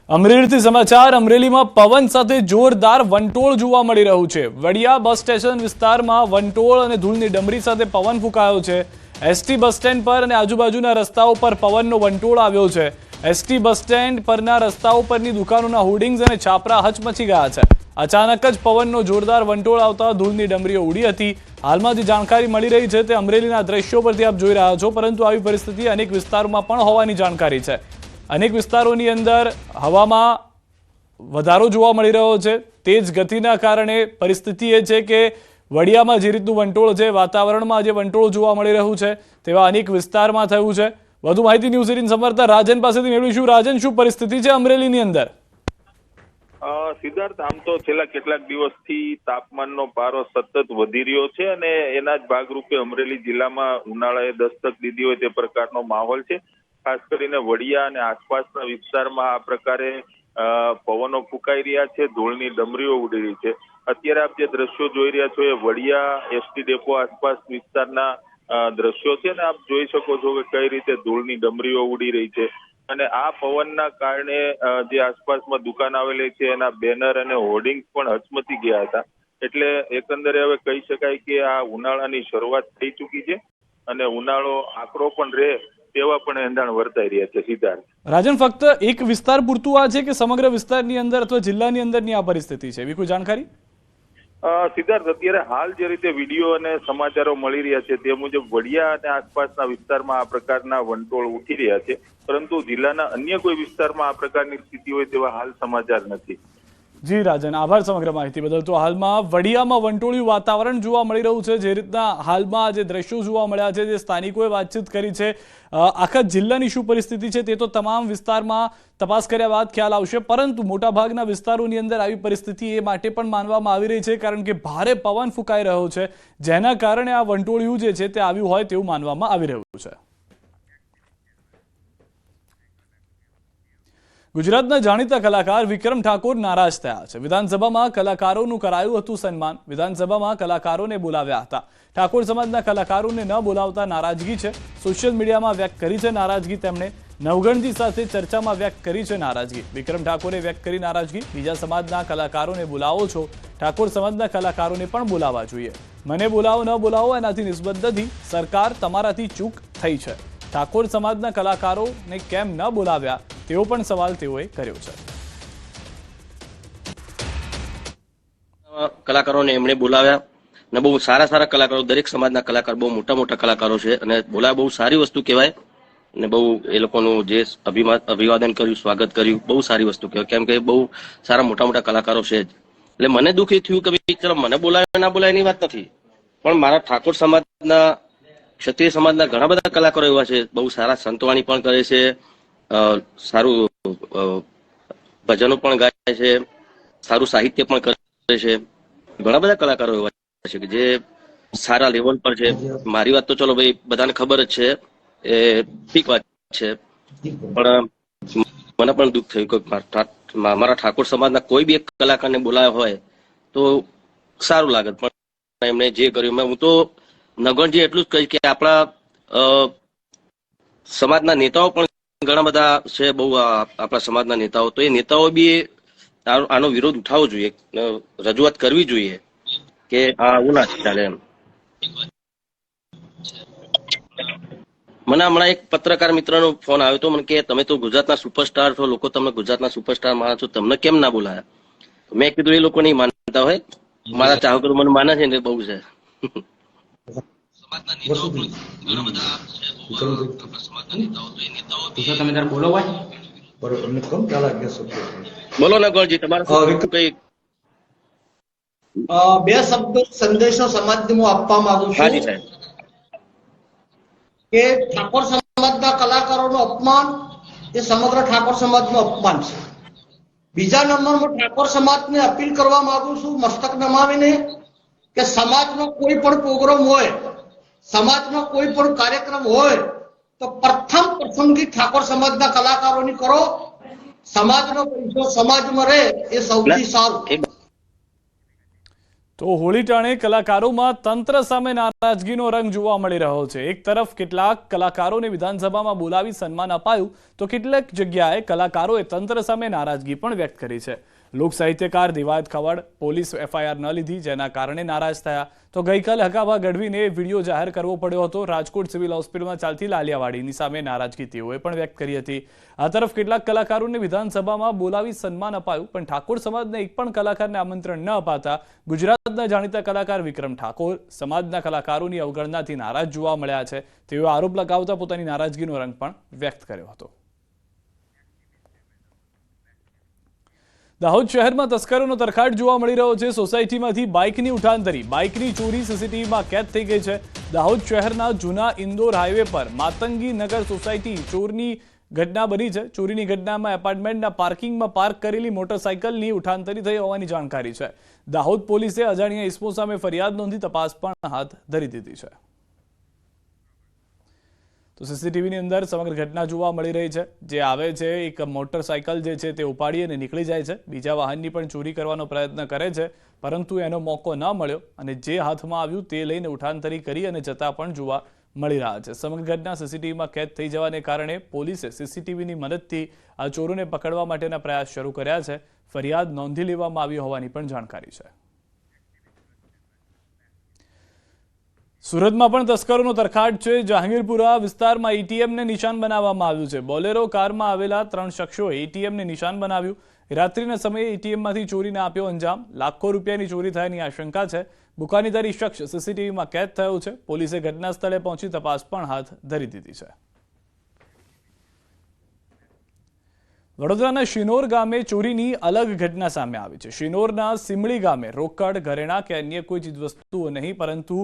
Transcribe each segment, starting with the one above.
અમરેલીથી સમાચાર અમરેલીમાં પવન સાથે જોરદાર વંટોળ જોવા મળી રહ્યું છે। વડિયા બસ સ્ટેશન વિસ્તારમાં વંટોળ અને ધૂળની ડમરી સાથે પવન ફૂંકાયો છે। એસટી બસ સ્ટેન્ડ પર અને આજુબાજુના રસ્તાઓ પર પવનનો વંટોળ આવ્યો છે। એસટી બસ સ્ટેન્ડ પરના રસ્તાઓ પરની દુકાનોના હોર્ડિંગ્સ અને છાપરા હચમચી ગયા છે। અચાનક જ પવનનો જોરદાર વંટોળ આવતા ધૂળની ડમરીઓ ઉડી હતી। હાલમાં જે જાણકારી મળી રહી છે તે અમરેલીના દ્રશ્યો પરથી આપ જોઈ રહ્યા છો, પરંતુ આવી પરિસ્થિતિ અનેક વિસ્તારોમાં પણ હોવાની જાણકારી છે। અનેક વિસ્તારોની અંદર હવામાં વધારો જોવા મળી રહ્યો છે। તેજ ગતિના કારણે પરિસ્થિતિ એ છે કે વડિયામાં જે રીતનું વંટોળ છે, વાતાવરણમાં જે વંટોળ જોવા મળી રહ્યું છે તેવા અનેક વિસ્તારમાં થયું છે। વધુ માહિતી ન્યૂઝ 18 સંવાદદાતા રાજન પાસેથી મેળવીશું। રાજન, શું પરિસ્થિતિ છે અમરેલીની અંદર? સિદ્ધાર્થ, આમ તો છેલ્લા કેટલાક દિવસથી તાપમાનનો પારો સતત વધી રહ્યો છે અને એના જ ભાગરૂપે અમરેલી જિલ્લામાં ઉનાળાએ દસ્તક દીધી હોય તે પ્રકારનો માહોલ છે। ખાસ કરીને વડિયા અને આસપાસના વિસ્તારમાં આ પ્રકારે પવનો ફૂંકાઈ રહ્યા છે, ધૂળની ડમરીઓ ઉડી રહી છે। અત્યારે આપ જે દ્રશ્યો જોઈ રહ્યા છો એ વડિયા એસટી ડેપો આસપાસ વિસ્તારના દ્રશ્યો છે ને આપ જોઈ શકો છો કે કઈ રીતે ધૂળની ડમરીઓ ઉડી રહી છે અને આ પવનના કારણે જે આસપાસમાં દુકાન આવેલી છે એના બેનર અને હોર્ડિંગ્સ પણ હચમચી ગયા હતા। એટલે એકંદરે હવે કહી શકાય કે આ ઉનાળાની શરૂઆત થઈ ચૂકી છે અને ઉનાળો આકરો પણ રહે તેવા પણ એંધાણ વર્તાઈ રહ્યા છે। સિદ્ધાર્થ, રાજન, ફક્ત એક વિસ્તાર પૂરતું આ છે કે સમગ્ર વિસ્તારની અંદર અથવા જિલ્લાની અંદરની આ પરિસ્થિતિ છે, એવી કોઈ જાણકારી? સિદ્ધાર્થ, અત્યારે હાલ જે રીતે વિડીયો અને સમાચારો મળી રહ્યા છે તે મુજબ વડિયા અને આસપાસના વિસ્તારમાં આ પ્રકારના વંટોળ ઉઠી રહ્યા છે, પરંતુ જિલ્લાના અન્ય કોઈ વિસ્તારમાં આ પ્રકારની સ્થિતિ હોય તેવા હાલ સમાચાર નથી। જી રાજન, આભાર સમગ્ર માહિતી બદલ। તો હાલમાં વડિયામાં વંટોળિયું વાતાવરણ જોવા મળી રહ્યું છે। જે રીતના હાલમાં જે દ્રશ્યો જોવા મળ્યા છે, જે સ્થાનિકોએ વાતચીત કરી છે, આખા જિલ્લાની શું પરિસ્થિતિ છે તે તો તમામ વિસ્તારમાં તપાસ કર્યા બાદ ખ્યાલ આવશે, પરંતુ મોટાભાગના વિસ્તારોની અંદર આવી પરિસ્થિતિ એ માટે પણ માનવામાં આવી રહી છે કારણ કે ભારે પવન ફૂંકાઈ રહ્યો છે, જેના કારણે આ વંટોળિયું જે છે તે આવ્યું હોય તેવું માનવામાં આવી રહ્યું છે। ગુજરાતના જાણીતા કલાકાર વિક્રમ ઠાકોર નારાજ થયા છે। વિધાનસભામાં કલાકારોનું કરાયું હતું સન્માન। વિધાનસભામાં કલાકારોને બોલાવ્યા હતા। ઠાકોર સમાજના કલાકારોને ન બોલાવતા નારાજગી છે। સોશિયલ મીડિયામાં વ્યક્ત કરી છે નારાજગી। તેમણે નવગણજી સાથે ચર્ચામાં વ્યક્ત કરી છે નારાજગી। વિક્રમ ઠાકોરે વ્યક્ત કરી નારાજગી। બીજા સમાજના કલાકારોને બોલાવો છો, ઠાકોર સમાજના કલાકારોને પણ બોલાવવા જોઈએ। મને બોલાવો ન બોલાવો એનાથી નિસ્બત નથી, સરકાર તમારાથી ચૂક થઈ છે। ઠાકોર સમાજના કલાકારોને કેમ ન બોલાવ્યા તેવો પણ સવાલ તેઓએ કર્યો છે। કલાકારોને એમણે બોલાવ્યા અને બહુ સારા સારા કલાકારો, દરેક સમાજના કલાકાર બહુ મોટા મોટા કલાકારો છે અને બોલાવ્યા બહુ સારી વસ્તુ કહેવાય અને બહુ એ લોકોનું જે અભિવાદન કર્યું, સ્વાગત કર્યું, બહુ સારી વસ્તુ કહેવાય, કેમ કે બહુ સારા મોટા મોટા કલાકારો છે જ। એટલે મને દુઃખ એ થયું કે ભાઈ ચલો મને બોલાવે ના બોલાય એની વાત નથી, પણ મારા ઠાકોર સમાજના, ક્ષત્રિય સમાજના ઘણા બધા કલાકારો એવા છે, બહુ સારા સંતવાણી પણ કરે છે, સારું ભજનો પણ ગાય છે, સારું સાહિત્ય પણ કરે છે। ઘણા બધા કલાકારો એવા છે કે જે સારા લેવલ પર છે। મારી વાત તો ચલો ભાઈ બધાને ખબર જ છે, એ ઠીક વાત છે, પણ મને પણ દુઃખ થયું કે મારા ઠાકોર સમાજના કોઈ બી એક કલાકારને બોલાવ્યા હોય તો સારું લાગે, પણ એમણે જે કર્યું, હું તો નગણજી એટલું જ કહીશ કે આપણા સમાજના નેતાઓ પણ ઘણા બધા છે, બહુ આપણા સમાજના નેતાઓ, તો એ નેતાઓ બી આનો વિરોધ ઉઠાવવો જોઈએ, રજૂઆત કરવી જોઈએ કે આવું ના ચાલે એમ। મને હમણાં એક પત્રકાર મિત્રનો ફોન આવ્યો હતો, મને કે તમે તો ગુજરાતના સુપરસ્ટાર છો, લોકો તમને ગુજરાતના સુપરસ્ટાર માનો છો, તમને કેમ ના બોલાયા? મેં કીધું એ લોકો નહીં માનતા હોય, મારા ચાહકો મને માને છે ને બહુ છે। બોલો ને ગોળજી, તમારે કઈ બે શબ્દો સંદેશો સમાજને હું આપવા માંગુ છું કે ઠાકોર સમાજના કલાકારોનું અપમાન એ સમગ્ર ઠાકોર સમાજનું અપમાન છે। બીજા નંબરમાં ઠાકોર સમાજને અપીલ કરવા માંગુ છું મસ્તક નમાવીને કે સમાજનો કોઈ પણ પ્રોગ્રામ હોય, સમાજનો કોઈ પણ કાર્યક્રમ હોય તો પ્રથમ પસંદગી ઠાકોર સમાજના કલાકારોની કરો। સમાજનો પૈસો સમાજમાં રહે એ સૌથી સારું। તો હોળી ટાણે કલાકારોમાં તંત્ર સામે નારાજગીનો રંગ જોવા મળી રહ્યો છે। એક તરફ કેટલાક કલાકારોને વિધાનસભામાં બોલાવી સન્માન અપાયું તો કેટલીક જગ્યાએ કલાકારોએ તંત્ર સામે નારાજગી પણ વ્યક્ત કરી છે। લોક સાહિત્યકાર દિવાયત ખવડ પોલીસ એફઆઈઆર ન લીધી જેના કારણે નારાજ થયા તો ગઈકાલે હકાભા ગઢવીને વિડીયો જાહેર કરવો પડ્યો હતો। રાજકોટ સિવિલ હોસ્પિટલમાં ચાલતી લાલિયાવાડીની સામે નારાજગી તેઓએ પણ વ્યક્ત કરી હતી। આ તરફ કેટલાક કલાકારોને વિધાનસભામાં બોલાવી સન્માન અપાયું પણ ઠાકોર સમાજના એક પણ કલાકારને આમંત્રણ ન અપાતા ગુજરાતના જાણીતા કલાકાર વિક્રમ ઠાકોર સમાજના કલાકારોની અવગણનાથી નારાજ જોવા મળ્યા છે। તેઓએ આરોપ લગાવતા પોતાની નારાજગીનો રંગ પણ વ્યક્ત કર્યો હતો। દાહોદ શહેરમાં તસ્કરોનો તરખાટ જોવા મળી રહ્યો છે। સોસાયટીમાંથી બાઇકની ઉઠાંતરી બાઇકની ચોરી સીસીટીવીમાં કેદ થઈ ગઈ છે। દાહોદ શહેરના જૂના ઇન્દોર હાઈવે પર માતંગી નગર સોસાયટી ચોરની ઘટના બની છે। ચોરીની ઘટનામાં એપાર્ટમેન્ટના પાર્કિંગમાં પાર્ક કરેલી મોટરસાયકલની ઉઠાંતરી થઈ હોવાની જાણકારી છે। દાહોદ પોલીસે અજાણ્યા ઇસમો સામે ફરિયાદ નોંધી તપાસ પણ હાથ ધરી દીધી છે। તો સીસીટીવીની અંદર સમગ્ર ઘટના જોવા મળી રહી છે। જે આવે છે એક મોટરસાયકલ જે છે તે ઉપાડી અને નીકળી જાય છે। બીજા વાહનની પણ ચોરી કરવાનો પ્રયત્ન કરે છે પરંતુ એનો મોકો ન મળ્યો અને જે હાથમાં આવ્યું તે લઈને ઉઠાંતરી કરી અને જતા પણ જોવા મળી રહ્યા છે। સમગ્ર ઘટના સીસીટીવીમાં કેદ થઈ જવાને કારણે પોલીસે સીસીટીવીની મદદથી આ ચોરોને પકડવા માટેના પ્રયાસ શરૂ કર્યા છે। ફરિયાદ નોંધી લેવામાં આવી હોવાની પણ જાણકારી છે। સુરતમાં પણ તસ્કરોનો તરખાટ છે। જહાંગીરપુરા વિસ્તારમાં એટીએમને નિશાન બનાવવામાં આવ્યું છે। બોલેરો કારમાં આવેલા 3 શખ્સોએ એટીએમને નિશાન બનાવ્યું। રાત્રિના સમયે એટીએમમાંથી ચોરીને આપ્યો અંજામ। લાખો રૂપિયાની ચોરી થયાની આશંકા છે। બુકાનીધારી શખ્સ સીસીટીવીમાં કેદ થયો છે। પોલીસે ઘટના સ્થળે પહોંચી તપાસ પણ હાથ ધરી દીધી છે। વડોદરાના શિનોર ગામે ચોરીની અલગ ઘટના સામે આવી છે। શિનોરના સિમળી ગામે રોકડ ઘરેણા કે અન્ય કોઈ ચીજવસ્તુઓ નહીં પરંતુ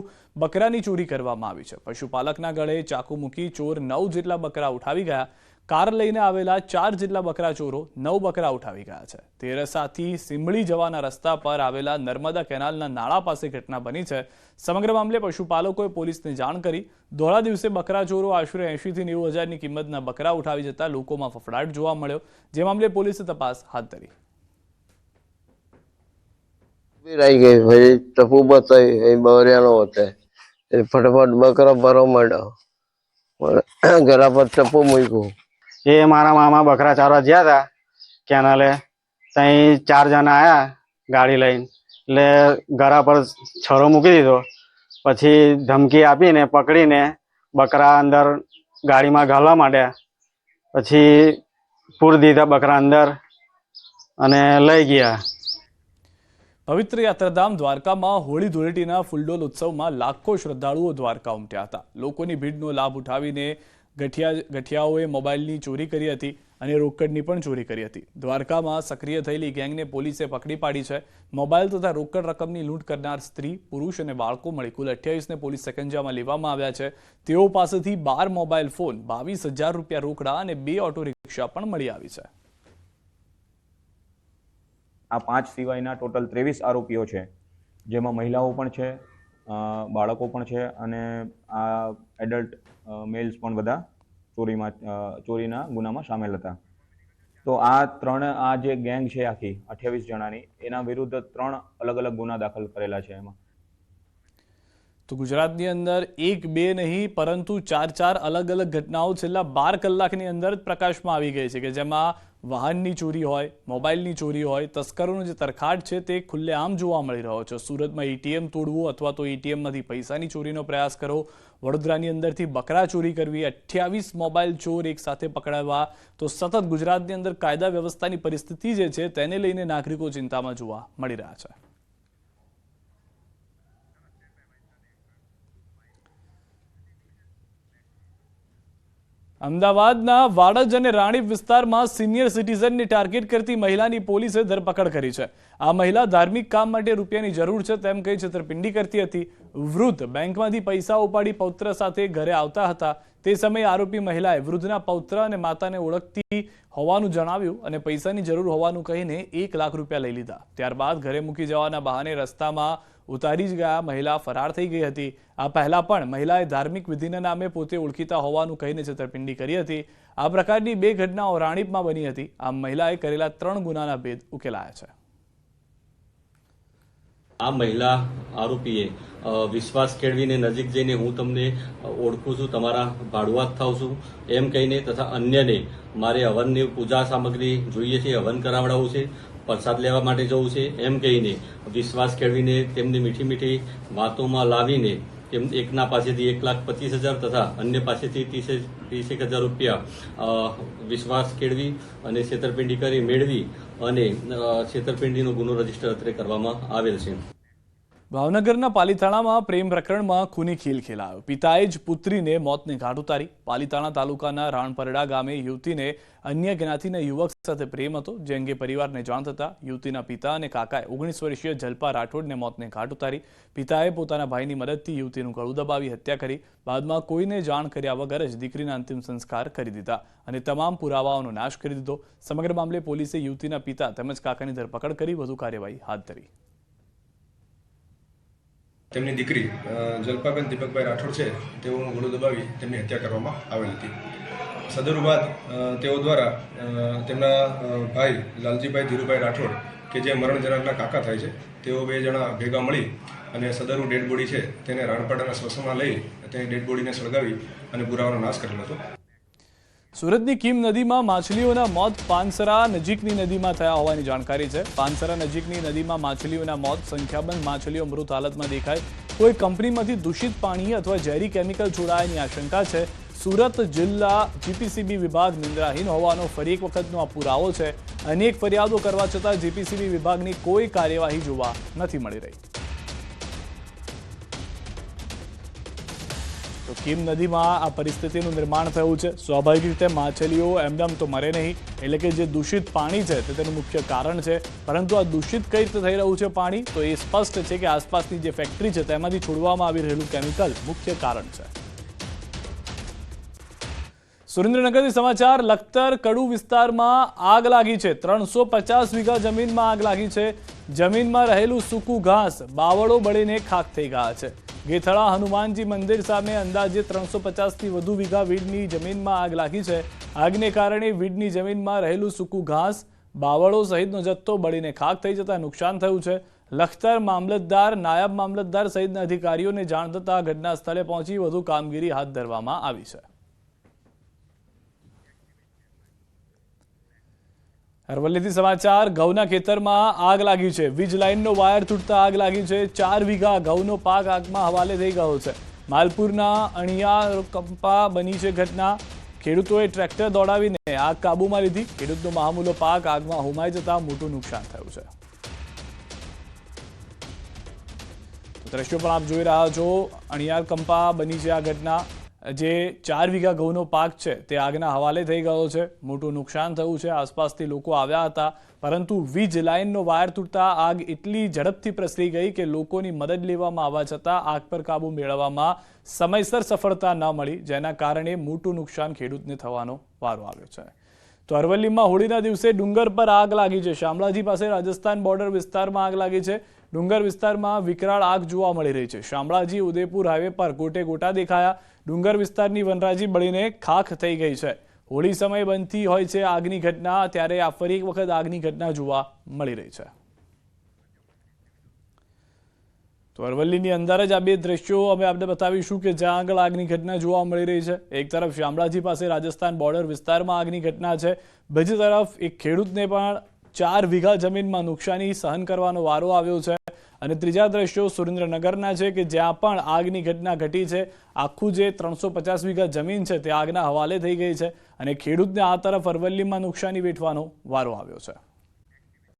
બકરાની ચોરી કરવામાં આવી છે। પશુપાલકના ગળે ચાકુ મૂકી ચોર 9 જેટલા બકરા ઉઠાવી ગયા। કાર લઈને આવેલા 4 જેટલા બકરા ચોરો 9 બકરા ઉઠાવી ગયા છે। તેરસાથી સિમળી જવાના રસ્તા પર આવેલા નર્મદા કેનાલના નાળા પાસે ઘટના બની છે। સમગ્ર મામલે પશુપાલકોએ પોલીસને જાણ કરી। ધોળા દિવસે બકરા ચોરો આશરે 80 થી 90 હજારની કિંમતના બકરા ઉઠાવી જતા લોકોમાં ફફડાટ જોવા મળ્યો। જે મામલે પોલીસે તપાસ હાથ ધરી। आई गई भाई टप्पू बताई बवरियानो होता है फटाफट बकरा भरो मांडो घरा पर टप्पू मूक्યું। ये मारा मामा बकरा चारवा ગયા હતા કેનાલે। ત્યાં 4 જણા આયા ગાડી લઈને એટલે ઘરા પર છરો મૂકી દીધો। પછી ધમકી આપીને પકડીને બકરા અંદર ગાડીમાં ઘાલવા માંડ્યા। પછી પૂરી દીધા બકરા અંદર અને લઈ ગયા। પવિત્ર યાત્રાધામ દ્વારકામાં હોળી ધૂળેટીના ફૂલડોલ ઉત્સવમાં લાખો શ્રદ્ધાળુઓ દ્વારકા ઉમટ્યા હતા। લોકોની ભીડનો લાભ ઉઠાવીને ગઠિયાઓએ મોબાઈલની ચોરી કરી હતી અને રોકડની પણ ચોરી કરી હતી। દ્વારકામાં સક્રિય થયેલી ગેંગને પોલીસે પકડી પાડી છે। મોબાઈલ તથા રોકડ રકમની લૂંટ કરનાર સ્ત્રી પુરુષ અને બાળકો મળી કુલ 28ને પોલીસ સકંજામાં લેવામાં આવ્યા છે। તેઓ પાસેથી 12 મોબાઈલ ફોન 22,000 રૂપિયા રોકડા અને 2 ઓટો રિક્ષા પણ મળી આવી છે। આ 5 સિવાયના ટોટલ 23 આરોપીઓ છે જેમાં મહિલાઓ પણ છે બાળકો પણ છે અને આ એડલ્ટ મેલ્સ પણ બધા ચોરીના ગુનામાં સામેલ હતા। તો આ જે ગેંગ છે આખી 28 જણાની એના વિરુદ્ધ 3 અલગ અલગ ગુના દાખલ કરેલા છે। એમાં તો ગુજરાતની અંદર 1-2 નહીં પરંતુ 4 અલગ અલગ ઘટનાઓ છેલ્લા 12 કલાકની અંદર જ પ્રકાશમાં આવી ગઈ છે કે જેમાં વાહનની ચોરી હોય મોબાઈલની ચોરી હોય તસ્કરોનો જે તરખાટ છે તે ખુલ્લેઆમ જોવા મળી રહ્યો છે। સુરતમાં એટીએમ તોડવું અથવા તો એટીએમમાંથી પૈસાની ચોરીનો પ્રયાસ કરો। વડોદરાની અંદરથી બકરા ચોરી કરવી 28 મોબાઈલ ચોર એક સાથે પકડાવવા તો સતત ગુજરાતની અંદર કાયદા વ્યવસ્થાની પરિસ્થિતિ જે છે તેને લઈને નાગરિકો ચિંતામાં જોવા મળી રહ્યા છે। અમદાવાદના વાડજ અને રાણીપ વિસ્તારમાં સિનિયર સિટીઝનને ટાર્ગેટ કરતી મહિલાની પોલીસે ધરપકડ કરી છે। આ મહિલા ધાર્મિક કામ માટે રૂપિયાની જરૂર છે તેમ કહી છેતરપિંડી કરતી હતી। વૃદ્ધ બેંકમાંથી પૈસા ઉપાડી પૌત્ર સાથે ઘરે આવતા હતા। તે સમયે આરોપી મહિલાએ વૃદ્ધના પૌત્ર અને માતાને ઓળખતી હોવાનું જણાવ્યું અને પૈસાની જરૂર હોવાનું કહીને 1 લાખ રૂપિયા લઈ લીધા। ત્યારબાદ ઘરે મૂકી જવાના બહાને રસ્તામાં ઉતારી જ ગયા મહિલા ફરાર થઈ ગઈ હતી। આ પહેલા પણ મહિલાએ ધાર્મિક વિધિના નામે પોતે ઓળખીતા હોવાનું કહીને છેતરપિંડી કરી હતી। આ પ્રકારની 2 ઘટનાઓ રાણીપમાં બની હતી। આ મહિલાએ કરેલા 3 ગુનાના ભેદ ઉકેલાયા છે। આ મહિલા આરોપીએ વિશ્વાસ કેળવીને નજીક જઈને હું તમને ઓળખું છું, તમારા ભાડુઆત થાઉં છું એમ કહીને તથા અન્યને મારે હવનની પૂજા સામગ્રી જોઈએ છે, હવન કરાવડાવવું છે, પ્રસાદ લેવા માટે જવું છે એમ કહીને વિશ્વાસ કેળવીને તેમની મીઠી મીઠી વાતોમાં લાવીને એકના પાસેથી 1,25,000 તથા અન્ય પાસેથી 30,000 રૂપિયા વિશ્વાસ કેળવી અને છેતરપિંડી કરી મેળવી અને છેતરપિંડીનો ગુનો રજીસ્ટર અત્રે કરવામાં આવેલ છે. ભાવનગરના પાલીતાણામાં પ્રેમ પ્રકરણમાં ખૂની ખેલ ખેલાયો. પિતાએ જ પુત્રીને મોતને ઘાટ ઉતારી. પાલીતાણા તાલુકાના રાણપરડા ગામે યુવતીને અન્ય જ્ઞાતિના યુવક સાથે પ્રેમ હતો, જે અંગે પરિવારને જાણ થતા યુવતીના પિતા અને કાકાએ 19 વર્ષીય જલ્પા રાઠોડને મોતને ઘાટ ઉતારી. પિતાએ પોતાના ભાઈની મદદથી યુવતીનું ગળું દબાવી હત્યા કરી. બાદમાં કોઈને જાણ કર્યા વગર જ દીકરીના અંતિમ સંસ્કાર કરી દીધા અને તમામ પુરાવાઓનો નાશ કરી દીધો. સમગ્ર મામલે પોલીસે યુવતીના પિતા તેમજ કાકાની ધરપકડ કરી વધુ કાર્યવાહી હાથ ધરી. તેમની દીકરી જલ્પાબેન દીપકભાઈ રાઠોડ છે, તેઓનું ગળું દબાવી તેમની હત્યા કરવામાં આવેલ હતી. સદરુ બાદ તેઓ દ્વારા તેમના ભાઈ લાલજીભાઈ ધીરુભાઈ રાઠોડ કે જે મરણ જનારના કાકા થાય છે, તેઓ 2 જણા ભેગા મળી અને સદરુ ડેડ બોડી છે તેને રાણપાડાના સ્મશાનમાં લઈ તેની ડેડ બોડીને સળગાવી અને પુરાવાનો નાશ કરેલો હતો. સુરતની કીમ નદીમાં માછલીઓના મોત પાનસરા નજીકની નદીમાં થયા હોવાની જાણકારી છે. પાનસરા નજીકની નદીમાં માછલીઓના મોત. સંખ્યાબંધ માછલીઓ મૃત હાલતમાં દેખાય. કોઈ કંપનીમાંથી દૂષિત પાણી અથવા ઝેરી કેમિકલ છોડાયાની આશંકા છે. સુરત જિલ્લા જીપીસીબી વિભાગ નિંદ્રાહીન હોવાનો ફરી એક વખતનો આ પુરાવો છે. અનેક ફરિયાદો કરવા છતાં જીપીસીબી વિભાગની કોઈ કાર્યવાહી જોવા નથી મળી રહી. તો કીમ નદીમાં આ પરિસ્થિતિનું નિર્માણ થયું છે. સ્વાભાવિક રીતે માછલીઓ એમનેમ તો મરે નહીં, એટલે કે જે દૂષિત પાણી છે તે તેનું મુખ્ય કારણ છે. પરંતુ આ દૂષિત કઈ રીતે થઈ રહ્યું છે પાણી, તો એ સ્પષ્ટ છે કે આસપાસની જે ફેક્ટરી છે તેમાંથી છોડવામાં આવી રહેલું કેમિકલ મુખ્ય કારણ છે. સુરેન્દ્રનગરથી સમાચાર. લખતર કડુ વિસ્તારમાં આગ લાગી છે. 350 વીઘા જમીનમાં આગ લાગી છે. જમીનમાં રહેલું સૂકું ઘાસ, બાવળો બળીને ખાખ થઈ ગયા છે. ગેથળા હનુમાનજી મંદિર સામે અંદાજે 350થી વધુ વીઘા વીડની જમીનમાં આગ લાગી છે. આગને કારણે વીડની જમીનમાં રહેલું સૂકું ઘાસ, બાવળો સહિતનો જથ્થો બળીને ખાખ થઈ જતા નુકસાન થયું છે. લખતર મામલતદાર, નાયબ મામલતદાર સહિતના અધિકારીઓને જાણ થતાં ઘટના સ્થળે પહોંચી વધુ કામગીરી હાથ ધરવામાં આવી છે. અરવલ્લીથી સમાચાર. ઘઉંના ખેતરમાં આગ લાગી છે. વીજ લાઇનનો વાયર તૂટતા આગ લાગી છે. 4 વીઘા ઘઉંનો પાક આગમાં હવાલે થઈ ગયો છે. માલપુરના અણિયા કંપા બની છે ઘટના. ખેડૂતોએ ટ્રેક્ટર દોડાવીને આગ કાબૂમાં લીધી. ખેડૂતનો મહામૂલો પાક આગમાં હોમાઈ જતા મોટું નુકસાન થયું છે. દ્રશ્યો પણ આપ જોઈ રહ્યા છો. અણિયાર કંપા બની છે આ ઘટના. જે 4 વીઘા ઘઉંનો પાક છે તે આગના હવાલે થઈ ગયો છે. મોટું નુકસાન થયું છે. આસપાસથી લોકો આવ્યા હતા, પરંતુ વીજ લાઇનનો વાયર તૂટતા આગ એટલી ઝડપથી પ્રસરી ગઈ કે લોકોની મદદ લેવામાં આવવા છતાં આગ પર કાબુ મેળવવામાં સમયસર સફળતા ન મળી, જેના કારણે મોટું નુકસાન ખેડૂતને થવાનો વારો આવ્યો છે. તો અરવલ્લીમાં હોળીના દિવસે ડુંગર પર આગ લાગી છે. શામળાજી પાસે રાજસ્થાન બોર્ડર વિસ્તારમાં આગ લાગી છે. ડુંગર વિસ્તારમાં વિકરાળ આગ જોવા મળી રહી છે. શામળાજી ઉદયપુર હાઈવે પર ગોટે ગોટા દેખાયા. ડુંગર વિસ્તારની વનરાજી બળીને ખાખ થઈ ગઈ છે. હોળી સમયે બનતી હોય છે આગની ઘટના, ત્યારે આ ફરી એક વખત આગની ઘટના જોવા મળી રહી છે. તો અરવલ્લીની અંદર જ આ 2 દ્રશ્યો અમે આપને બતાવીશું કે જ્યાં આગળ આગની ઘટના જોવા મળી રહી છે. એક તરફ શામળાજી પાસે રાજસ્થાન બોર્ડર વિસ્તારમાં આગની ઘટના છે, બીજી તરફ એક ખેડૂતને પણ 4 વીઘા જમીનમાં નુકસાની સહન કરવાનો વારો આવ્યો છે. અને ત્રીજા દ્રશ્યો સુરેન્દ્રનગરના છે કે જ્યાં પણ આગની ઘટના ઘટી છે. આખું જે 350 વીઘા જમીન છે તે આગના હવાલે થઈ ગઈ છે અને ખેડૂતને આ તરફ અરવલ્લીમાં નુકસાની વેઠવાનો વારો આવ્યો છે.